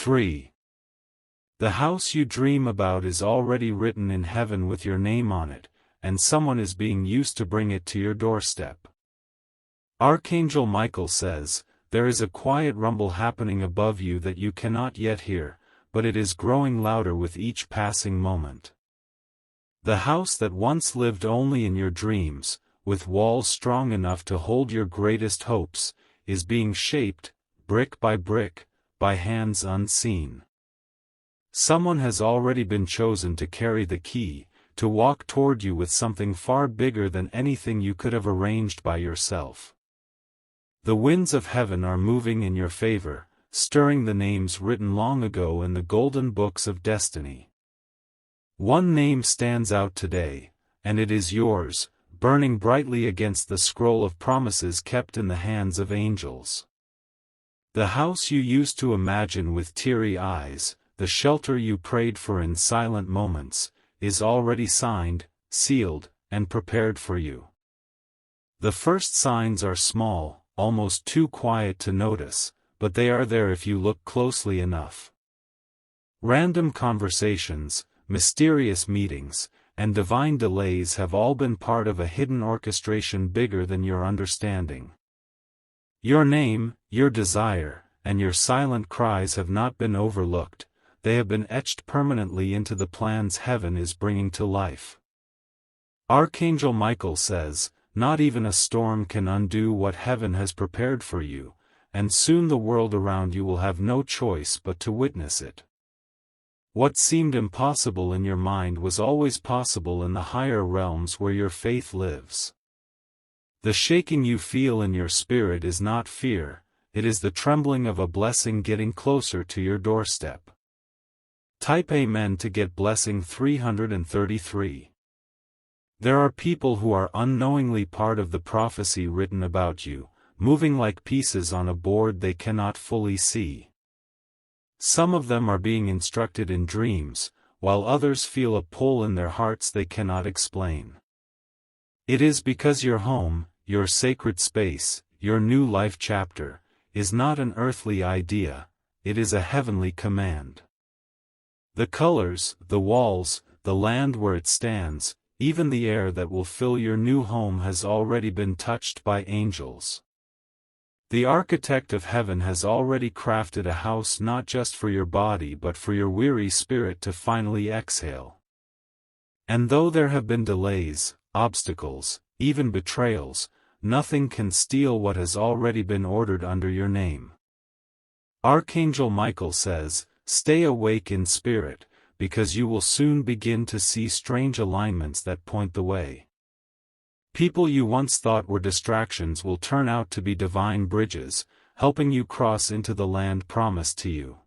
3. The house you dream about is already written in heaven with your name on it, and someone is being used to bring it to your doorstep. Archangel Michael says, there is a quiet rumble happening above you that you cannot yet hear, but it is growing louder with each passing moment. The house that once lived only in your dreams, with walls strong enough to hold your greatest hopes, is being shaped, brick, by hands unseen. Someone has already been chosen to carry the key, to walk toward you with something far bigger than anything you could have arranged by yourself. The winds of heaven are moving in your favor, stirring the names written long ago in the golden books of destiny. One name stands out today, and it is yours, burning brightly against the scroll of promises kept in the hands of angels. The house you used to imagine with teary eyes, the shelter you prayed for in silent moments, is already signed, sealed, and prepared for you. The first signs are small, almost too quiet to notice, but they are there if you look closely enough. Random conversations, mysterious meetings, and divine delays have all been part of a hidden orchestration bigger than your understanding. Your name, your desire, and your silent cries have not been overlooked, they have been etched permanently into the plans heaven is bringing to life. Archangel Michael says, not even a storm can undo what heaven has prepared for you, and soon the world around you will have no choice but to witness it. What seemed impossible in your mind was always possible in the higher realms where your faith lives. The shaking you feel in your spirit is not fear, it is the trembling of a blessing getting closer to your doorstep. Type Amen to get blessing 333. There are people who are unknowingly part of the prophecy written about you, moving like pieces on a board they cannot fully see. Some of them are being instructed in dreams, while others feel a pull in their hearts they cannot explain. It is because your home, your sacred space, your new life chapter, is not an earthly idea, it is a heavenly command. The colors, the walls, the land where it stands, even the air that will fill your new home has already been touched by angels. The architect of heaven has already crafted a house not just for your body but for your weary spirit to finally exhale. And though there have been delays, obstacles, even betrayals, nothing can steal what has already been ordered under your name. Archangel Michael says, stay awake in spirit, because you will soon begin to see strange alignments that point the way. People you once thought were distractions will turn out to be divine bridges, helping you cross into the land promised to you.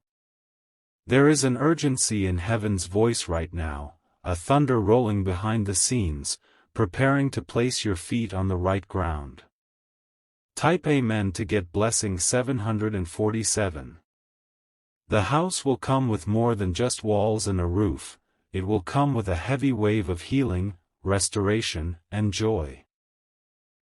There is an urgency in heaven's voice right now, a thunder rolling behind the scenes, preparing to place your feet on the right ground. Type Amen to get blessing 747. The house will come with more than just walls and a roof, it will come with a heavy wave of healing, restoration, and joy.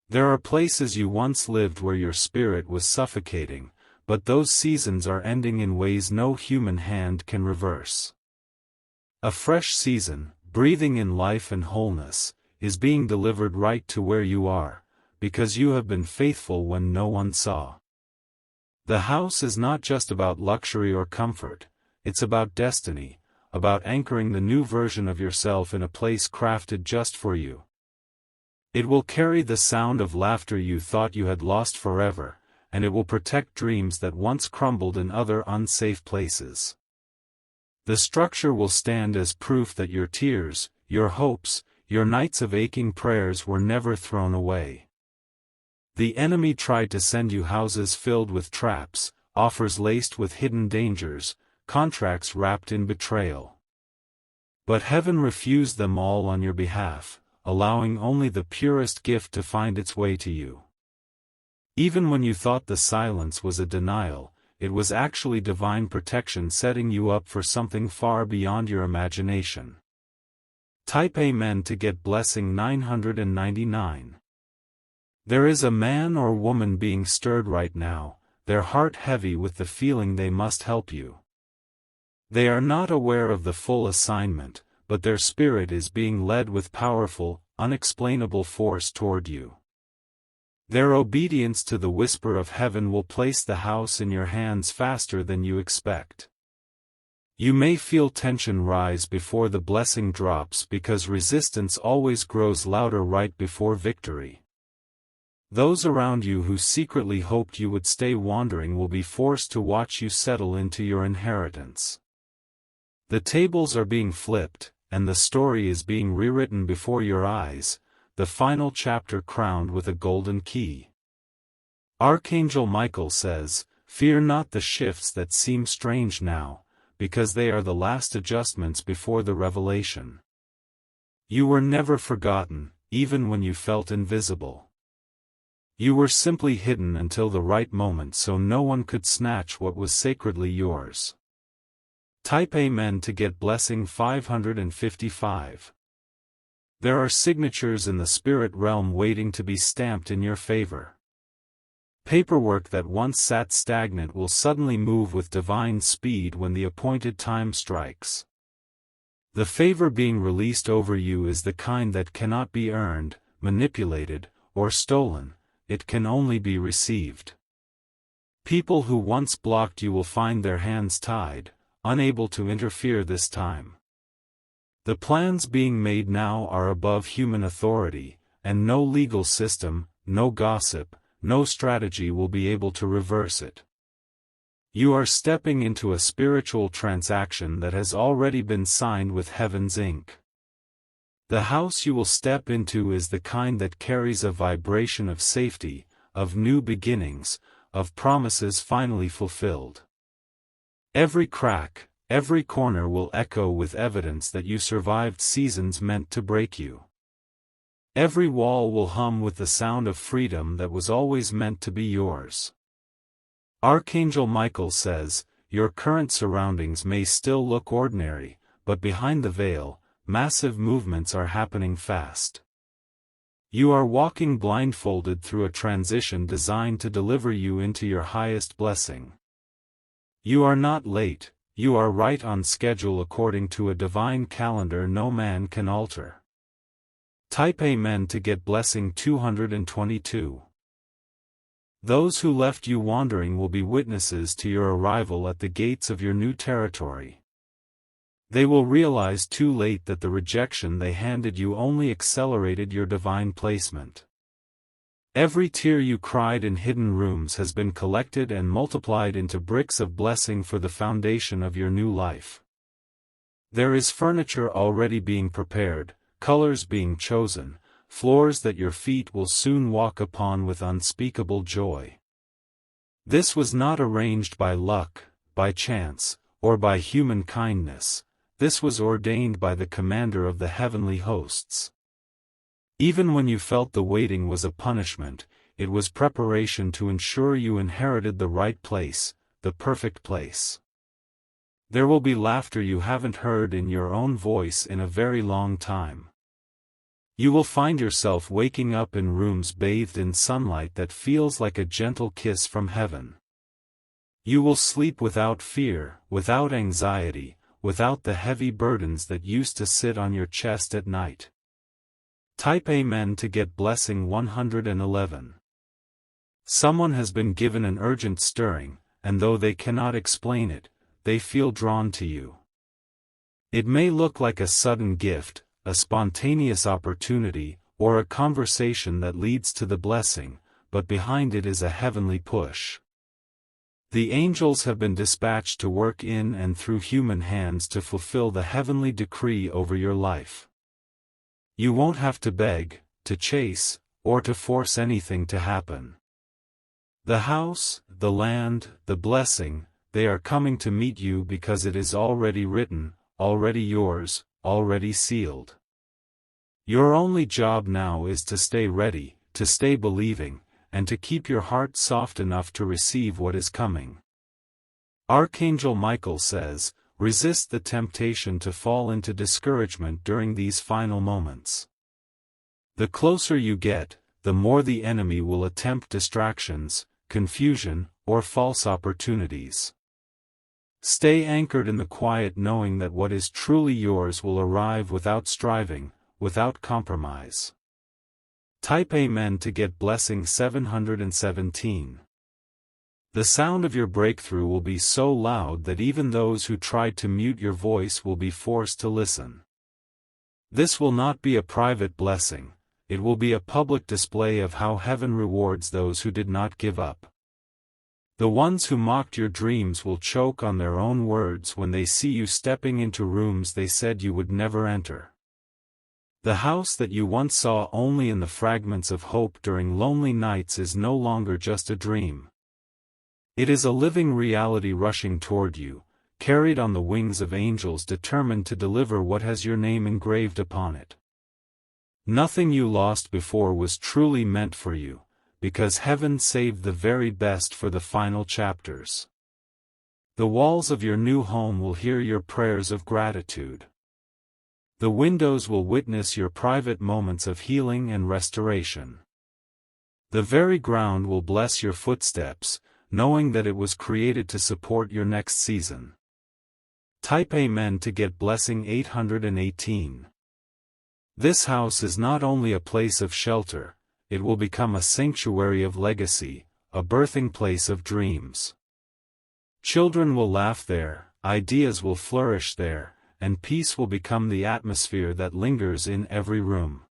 There are places you once lived where your spirit was suffocating, but those seasons are ending in ways no human hand can reverse. A fresh season, breathing in life and wholeness, is being delivered right to where you are, because you have been faithful when no one saw. The house is not just about luxury or comfort, it's about destiny, about anchoring the new version of yourself in a place crafted just for you. It will carry the sound of laughter you thought you had lost forever, and it will protect dreams that once crumbled in other unsafe places. The structure will stand as proof that your tears, your hopes, your nights of aching prayers were never thrown away. The enemy tried to send you houses filled with traps, offers laced with hidden dangers, contracts wrapped in betrayal. But heaven refused them all on your behalf, allowing only the purest gift to find its way to you. Even when you thought the silence was a denial, it was actually divine protection setting you up for something far beyond your imagination. Type Amen to get blessing 999. There is a man or woman being stirred right now, their heart heavy with the feeling they must help you. They are not aware of the full assignment, but their spirit is being led with powerful, unexplainable force toward you. Their obedience to the whisper of heaven will place the house in your hands faster than you expect. You may feel tension rise before the blessing drops because resistance always grows louder right before victory. Those around you who secretly hoped you would stay wandering will be forced to watch you settle into your inheritance. The tables are being flipped, and the story is being rewritten before your eyes, the final chapter crowned with a golden key. Archangel Michael says, "Fear not the shifts that seem strange now, because they are the last adjustments before the revelation. You were never forgotten, even when you felt invisible. You were simply hidden until the right moment so no one could snatch what was sacredly yours." Type Amen to get blessing 555. There are signatures in the spirit realm waiting to be stamped in your favor. Paperwork that once sat stagnant will suddenly move with divine speed when the appointed time strikes. The favor being released over you is the kind that cannot be earned, manipulated, or stolen. It can only be received. People who once blocked you will find their hands tied, unable to interfere this time. The plans being made now are above human authority, and no legal system, no gossip, no strategy will be able to reverse it. You are stepping into a spiritual transaction that has already been signed with heaven's ink. The house you will step into is the kind that carries a vibration of safety, of new beginnings, of promises finally fulfilled. Every crack, every corner will echo with evidence that you survived seasons meant to break you. Every wall will hum with the sound of freedom that was always meant to be yours. Archangel Michael says, your current surroundings may still look ordinary, but behind the veil, massive movements are happening fast. You are walking blindfolded through a transition designed to deliver you into your highest blessing. You are not late, you are right on schedule according to a divine calendar no man can alter. Type Amen to get blessing 222. Those who left you wandering will be witnesses to your arrival at the gates of your new territory. They will realize too late that the rejection they handed you only accelerated your divine placement. Every tear you cried in hidden rooms has been collected and multiplied into bricks of blessing for the foundation of your new life. There is furniture already being prepared, colors being chosen, floors that your feet will soon walk upon with unspeakable joy. This was not arranged by luck, by chance, or by human kindness. This was ordained by the commander of the heavenly hosts. Even when you felt the waiting was a punishment, it was preparation to ensure you inherited the right place, the perfect place. There will be laughter you haven't heard in your own voice in a very long time. You will find yourself waking up in rooms bathed in sunlight that feels like a gentle kiss from heaven. You will sleep without fear, without anxiety, without the heavy burdens that used to sit on your chest at night. Type Amen to get blessing 111. Someone has been given an urgent stirring, and though they cannot explain it, they feel drawn to you. It may look like a sudden gift, a spontaneous opportunity, or a conversation that leads to the blessing, but behind it is a heavenly push. The angels have been dispatched to work in and through human hands to fulfill the heavenly decree over your life. You won't have to beg, to chase, or to force anything to happen. The house, the land, the blessing, they are coming to meet you because it is already written, already yours, already sealed. Your only job now is to stay ready, to stay believing, and to keep your heart soft enough to receive what is coming. Archangel Michael says, resist the temptation to fall into discouragement during these final moments. The closer you get, the more the enemy will attempt distractions, confusion, or false opportunities. Stay anchored in the quiet, knowing that what is truly yours will arrive without striving, without compromise. Type Amen to get blessing 717. The sound of your breakthrough will be so loud that even those who tried to mute your voice will be forced to listen. This will not be a private blessing, it will be a public display of how heaven rewards those who did not give up. The ones who mocked your dreams will choke on their own words when they see you stepping into rooms they said you would never enter. The house that you once saw only in the fragments of hope during lonely nights is no longer just a dream. It is a living reality rushing toward you, carried on the wings of angels determined to deliver what has your name engraved upon it. Nothing you lost before was truly meant for you, because heaven saved the very best for the final chapters. The walls of your new home will hear your prayers of gratitude. The windows will witness your private moments of healing and restoration. The very ground will bless your footsteps, knowing that it was created to support your next season. Type Amen to get blessing 818. This house is not only a place of shelter, it will become a sanctuary of legacy, a birthing place of dreams. Children will laugh there, ideas will flourish there, and peace will become the atmosphere that lingers in every room.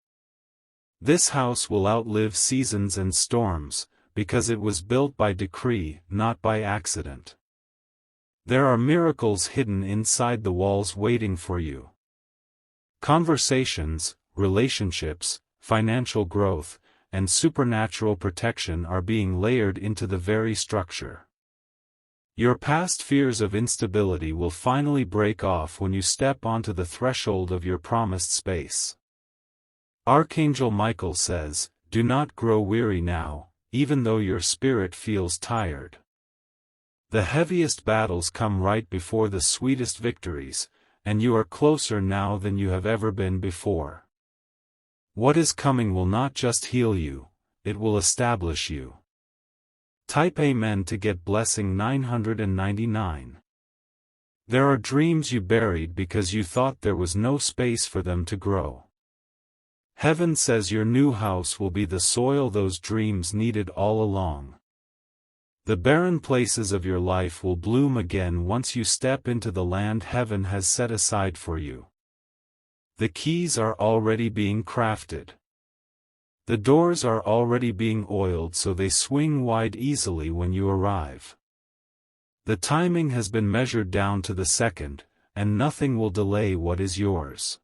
This house will outlive seasons and storms, because it was built by decree, not by accident. There are miracles hidden inside the walls waiting for you. Conversations, relationships, financial growth, and supernatural protection are being layered into the very structure. Your past fears of instability will finally break off when you step onto the threshold of your promised space. Archangel Michael says, "Do not grow weary now, even though your spirit feels tired." The heaviest battles come right before the sweetest victories, and you are closer now than you have ever been before. What is coming will not just heal you, it will establish you. Type Amen to get blessing 999. There are dreams you buried because you thought there was no space for them to grow. Heaven says your new house will be the soil those dreams needed all along. The barren places of your life will bloom again once you step into the land heaven has set aside for you. The keys are already being crafted. The doors are already being oiled so they swing wide easily when you arrive. The timing has been measured down to the second, and nothing will delay what is yours.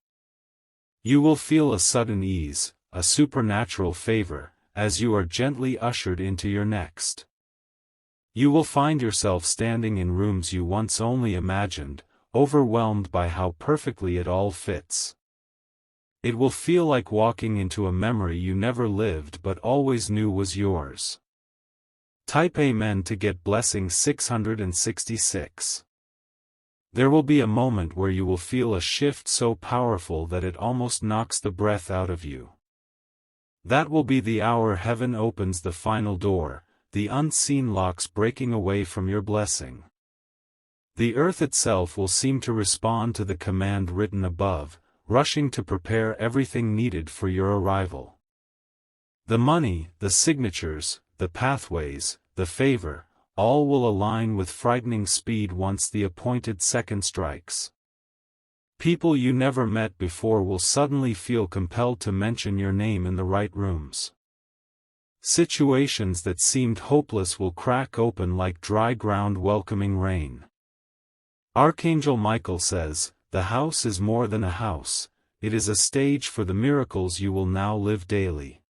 You will feel a sudden ease, a supernatural favor, as you are gently ushered into your next. You will find yourself standing in rooms you once only imagined, overwhelmed by how perfectly it all fits. It will feel like walking into a memory you never lived but always knew was yours. Type Amen to get blessing 666. There will be a moment where you will feel a shift so powerful that it almost knocks the breath out of you. That will be the hour heaven opens the final door, the unseen locks breaking away from your blessing. The earth itself will seem to respond to the command written above, rushing to prepare everything needed for your arrival. The money, the signatures, the pathways, the favor, all will align with frightening speed once the appointed second strikes. People you never met before will suddenly feel compelled to mention your name in the right rooms. Situations that seemed hopeless will crack open like dry ground welcoming rain. Archangel Michael says, "The house is more than a house, it is a stage for the miracles you will now live daily."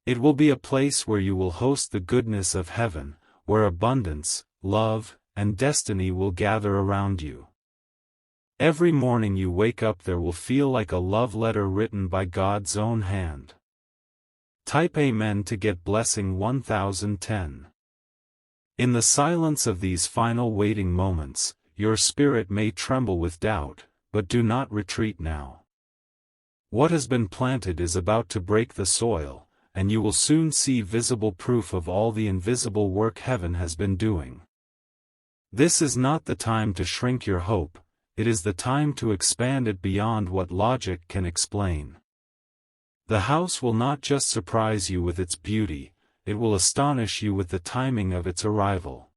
It will be a place where you will host the goodness of heaven, where abundance, love, and destiny will gather around you. Every morning you wake up there will feel like a love letter written by God's own hand. Type Amen to get blessing 1010. In the silence of these final waiting moments, your spirit may tremble with doubt, but do not retreat now. What has been planted is about to break the soil, and you will soon see visible proof of all the invisible work heaven has been doing. This is not the time to shrink your hope, it is the time to expand it beyond what logic can explain. The house will not just surprise you with its beauty, it will astonish you with the timing of its arrival.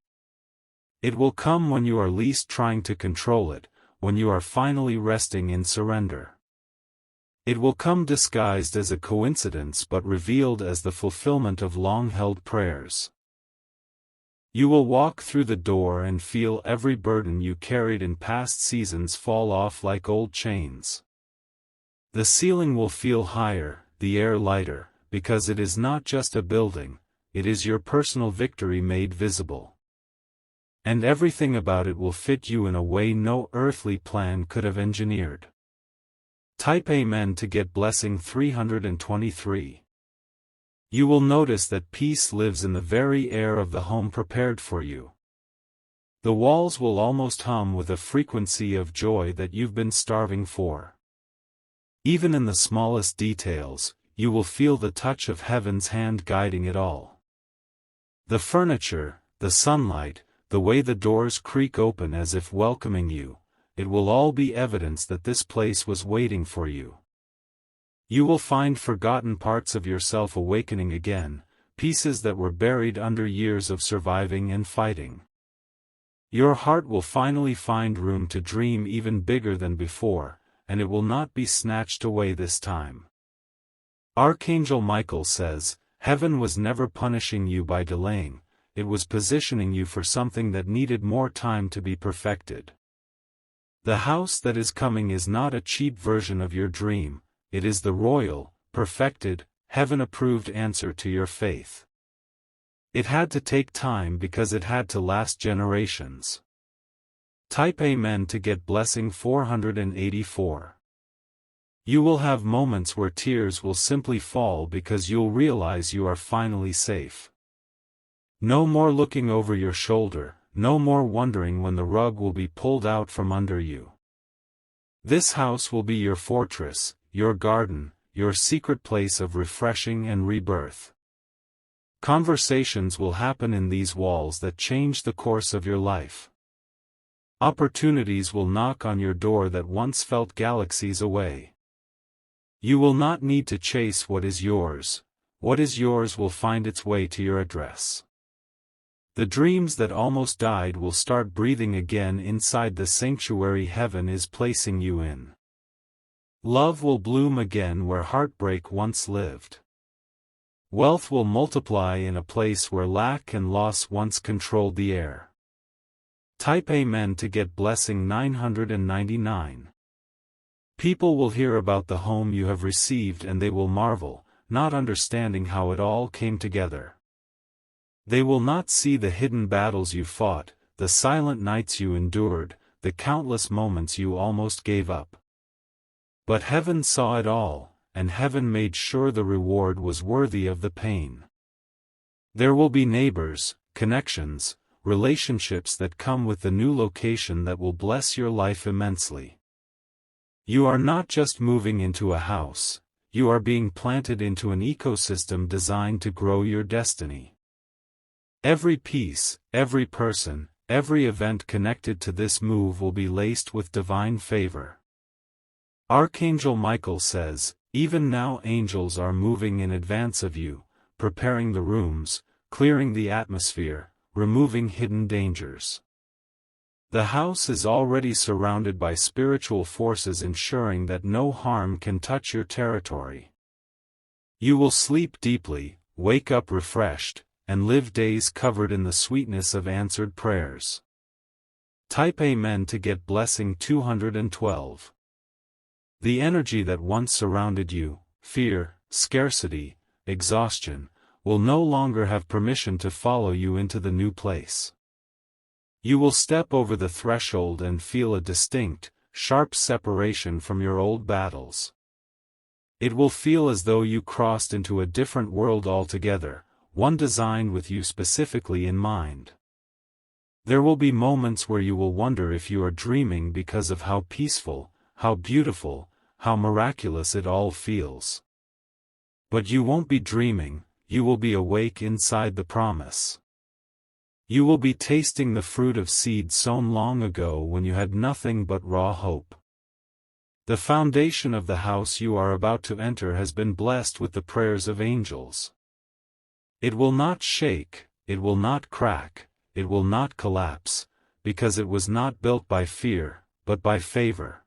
It will come when you are least trying to control it, when you are finally resting in surrender. It will come disguised as a coincidence but revealed as the fulfillment of long-held prayers. You will walk through the door and feel every burden you carried in past seasons fall off like old chains. The ceiling will feel higher, the air lighter, because it is not just a building, it is your personal victory made visible. And everything about it will fit you in a way no earthly plan could have engineered. Type Amen to get blessing 323. You will notice that peace lives in the very air of the home prepared for you. The walls will almost hum with a frequency of joy that you've been starving for. Even in the smallest details, you will feel the touch of heaven's hand guiding it all. The furniture, the sunlight, the way the doors creak open as if welcoming you, it will all be evidence that this place was waiting for you. You will find forgotten parts of yourself awakening again, pieces that were buried under years of surviving and fighting. Your heart will finally find room to dream even bigger than before, and it will not be snatched away this time. Archangel Michael says, heaven was never punishing you by delaying, it was positioning you for something that needed more time to be perfected. The house that is coming is not a cheap version of your dream, it is the royal, perfected, heaven-approved answer to your faith. It had to take time because it had to last generations. Type Amen to get blessing 484. You will have moments where tears will simply fall because you'll realize you are finally safe. No more looking over your shoulder, no more wondering when the rug will be pulled out from under you. This house will be your fortress, your garden, your secret place of refreshing and rebirth. Conversations will happen in these walls that change the course of your life. Opportunities will knock on your door that once felt galaxies away. You will not need to chase what is yours will find its way to your address. The dreams that almost died will start breathing again inside the sanctuary heaven is placing you in. Love will bloom again where heartbreak once lived. Wealth will multiply in a place where lack and loss once controlled the air. Type Amen to get blessing 999. People will hear about the home you have received and they will marvel, not understanding how it all came together. They will not see the hidden battles you fought, the silent nights you endured, the countless moments you almost gave up. But heaven saw it all, and heaven made sure the reward was worthy of the pain. There will be neighbors, connections, relationships that come with the new location that will bless your life immensely. You are not just moving into a house, you are being planted into an ecosystem designed to grow your destiny. Every piece, every person, every event connected to this move will be laced with divine favor. Archangel Michael says, even now angels are moving in advance of you, preparing the rooms, clearing the atmosphere, removing hidden dangers. The house is already surrounded by spiritual forces ensuring that no harm can touch your territory. You will sleep deeply, wake up refreshed, and live days covered in the sweetness of answered prayers. Type Amen to get blessing 212. The energy that once surrounded you, fear, scarcity, exhaustion, will no longer have permission to follow you into the new place. You will step over the threshold and feel a distinct, sharp separation from your old battles. It will feel as though you crossed into a different world altogether, one designed with you specifically in mind. There will be moments where you will wonder if you are dreaming because of how peaceful, how beautiful, how miraculous it all feels. But you won't be dreaming, you will be awake inside the promise. You will be tasting the fruit of seed sown long ago when you had nothing but raw hope. The foundation of the house you are about to enter has been blessed with the prayers of angels. It will not shake, it will not crack, it will not collapse, because it was not built by fear, but by favor.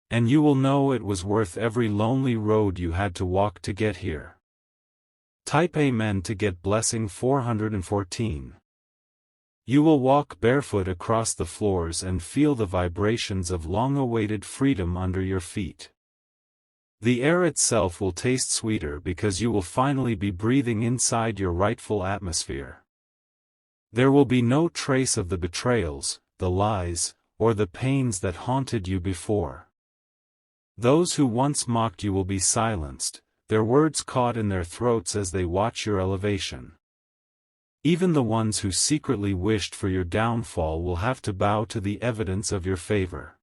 And you will know it was worth every lonely road you had to walk to get here. Type Amen to get blessing 414. You will walk barefoot across the floors and feel the vibrations of long-awaited freedom under your feet. The air itself will taste sweeter because you will finally be breathing inside your rightful atmosphere. There will be no trace of the betrayals, the lies, or the pains that haunted you before. Those who once mocked you will be silenced, their words caught in their throats as they watch your elevation. Even the ones who secretly wished for your downfall will have to bow to the evidence of your favor.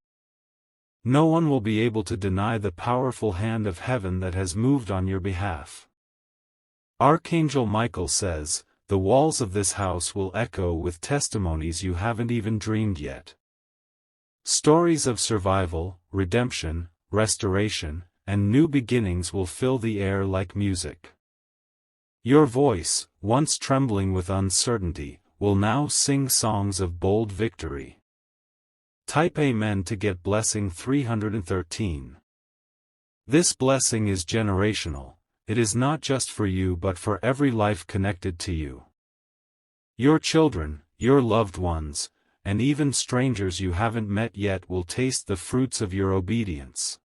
No one will be able to deny the powerful hand of heaven that has moved on your behalf. Archangel Michael says, "The walls of this house will echo with testimonies you haven't even dreamed yet." Stories of survival, redemption, restoration, and new beginnings will fill the air like music. Your voice, once trembling with uncertainty, will now sing songs of bold victory. Type Amen to get blessing 313. This blessing is generational. It is not just for you but for every life connected to you. Your children, your loved ones, and even strangers you haven't met yet will taste the fruits of your obedience.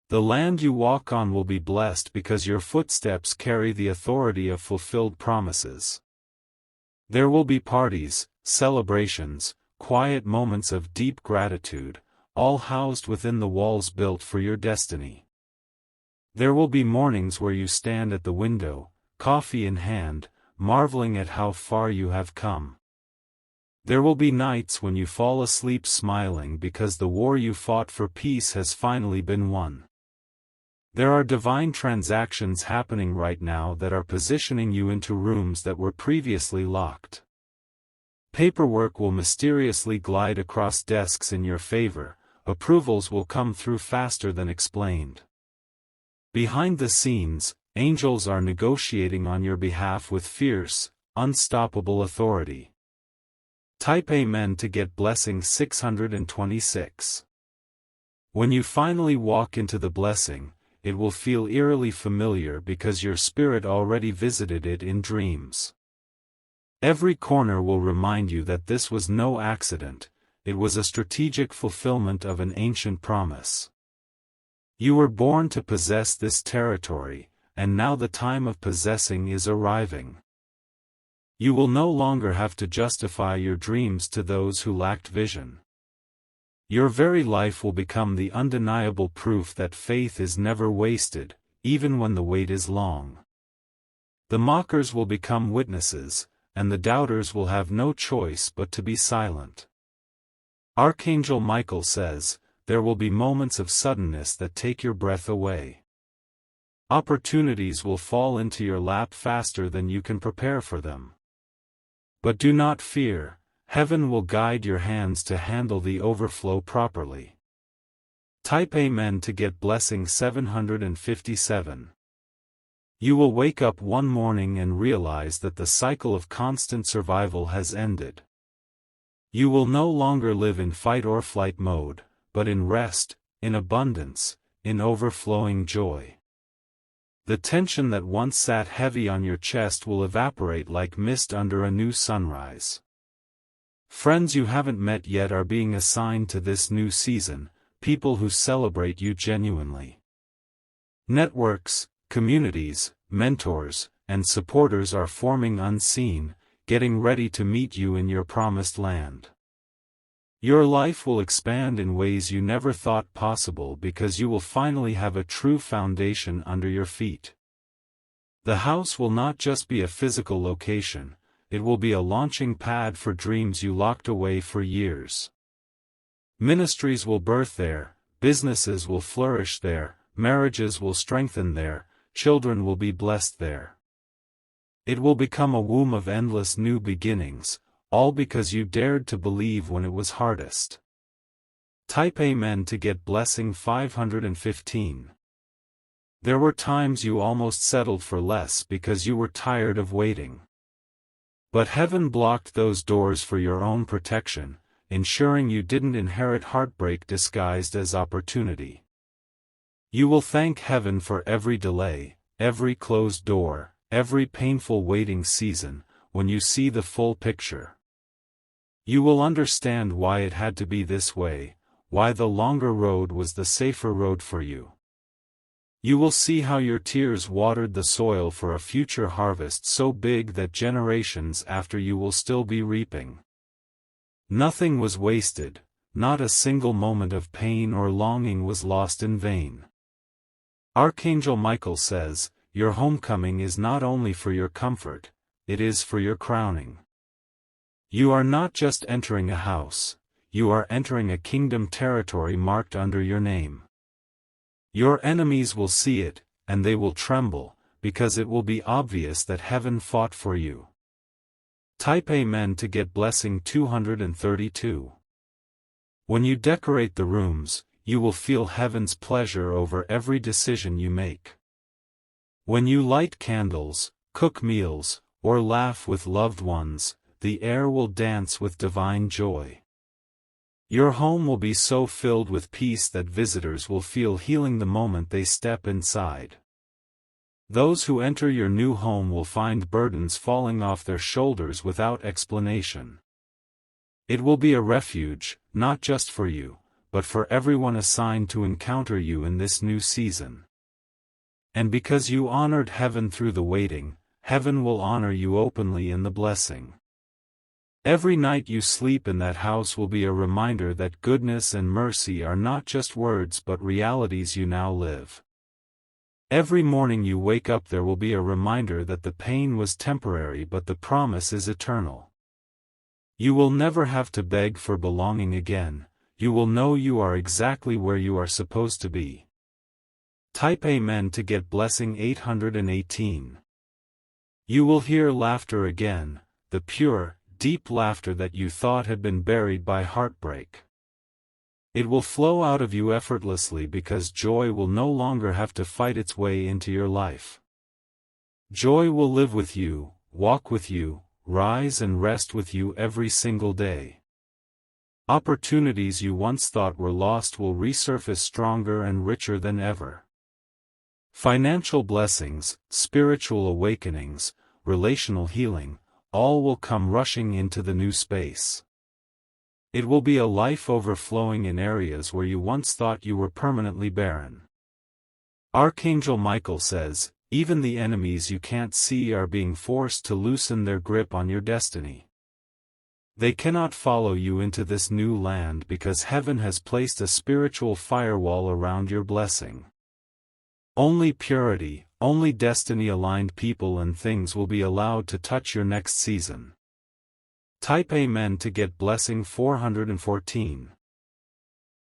The land you walk on will be blessed because your footsteps carry the authority of fulfilled promises. There will be parties, celebrations, quiet moments of deep gratitude, all housed within the walls built for your destiny. There will be mornings where you stand at the window, coffee in hand, marveling at how far you have come. There will be nights when you fall asleep smiling because the war you fought for peace has finally been won. There are divine transactions happening right now that are positioning you into rooms that were previously locked. Paperwork will mysteriously glide across desks in your favor, approvals will come through faster than explained. Behind the scenes, angels are negotiating on your behalf with fierce, unstoppable authority. Type Amen to get blessing 626. When you finally walk into the blessing, it will feel eerily familiar because your spirit already visited it in dreams. Every corner will remind you that this was no accident, it was a strategic fulfillment of an ancient promise. You were born to possess this territory, and now the time of possessing is arriving. You will no longer have to justify your dreams to those who lacked vision. Your very life will become the undeniable proof that faith is never wasted, even when the wait is long. The mockers will become witnesses, and the doubters will have no choice but to be silent. Archangel Michael says, there will be moments of suddenness that take your breath away. Opportunities will fall into your lap faster than you can prepare for them. But do not fear. Heaven will guide your hands to handle the overflow properly. Type Amen to get blessing 757. You will wake up one morning and realize that the cycle of constant survival has ended. You will no longer live in fight or flight mode, but in rest, in abundance, in overflowing joy. The tension that once sat heavy on your chest will evaporate like mist under a new sunrise. Friends you haven't met yet are being assigned to this new season, people who celebrate you genuinely. Networks, communities, mentors, and supporters are forming unseen, getting ready to meet you in your promised land. Your life will expand in ways you never thought possible because you will finally have a true foundation under your feet. The house will not just be a physical location, it will be a launching pad for dreams you locked away for years. Ministries will birth there, businesses will flourish there, marriages will strengthen there, children will be blessed there. It will become a womb of endless new beginnings, all because you dared to believe when it was hardest. Type Amen to get blessing 515. There were times you almost settled for less because you were tired of waiting. But heaven blocked those doors for your own protection, ensuring you didn't inherit heartbreak disguised as opportunity. You will thank heaven for every delay, every closed door, every painful waiting season, when you see the full picture. You will understand why it had to be this way, why the longer road was the safer road for you. You will see how your tears watered the soil for a future harvest so big that generations after you will still be reaping. Nothing was wasted, not a single moment of pain or longing was lost in vain. Archangel Michael says, your homecoming is not only for your comfort, it is for your crowning. You are not just entering a house, you are entering a kingdom territory marked under your name. Your enemies will see it, and they will tremble, because it will be obvious that heaven fought for you. Type Amen to get blessing 232. When you decorate the rooms, you will feel heaven's pleasure over every decision you make. When you light candles, cook meals, or laugh with loved ones, the air will dance with divine joy. Your home will be so filled with peace that visitors will feel healing the moment they step inside. Those who enter your new home will find burdens falling off their shoulders without explanation. It will be a refuge, not just for you, but for everyone assigned to encounter you in this new season. And because you honored heaven through the waiting, heaven will honor you openly in the blessing. Every night you sleep in that house will be a reminder that goodness and mercy are not just words but realities you now live. Every morning you wake up there will be a reminder that the pain was temporary but the promise is eternal. You will never have to beg for belonging again, you will know you are exactly where you are supposed to be. Type Amen to get blessing 818. You will hear laughter again, the pure, deep laughter that you thought had been buried by heartbreak. It will flow out of you effortlessly because joy will no longer have to fight its way into your life. Joy will live with you, walk with you, rise and rest with you every single day. Opportunities you once thought were lost will resurface stronger and richer than ever. Financial blessings, spiritual awakenings, relational healing, all will come rushing into the new space. It will be a life overflowing in areas where you once thought you were permanently barren. Archangel Michael says, even the enemies you can't see are being forced to loosen their grip on your destiny. They cannot follow you into this new land because heaven has placed a spiritual firewall around your blessing. Only purity, only destiny-aligned people and things will be allowed to touch your next season. Type Amen to get blessing 414.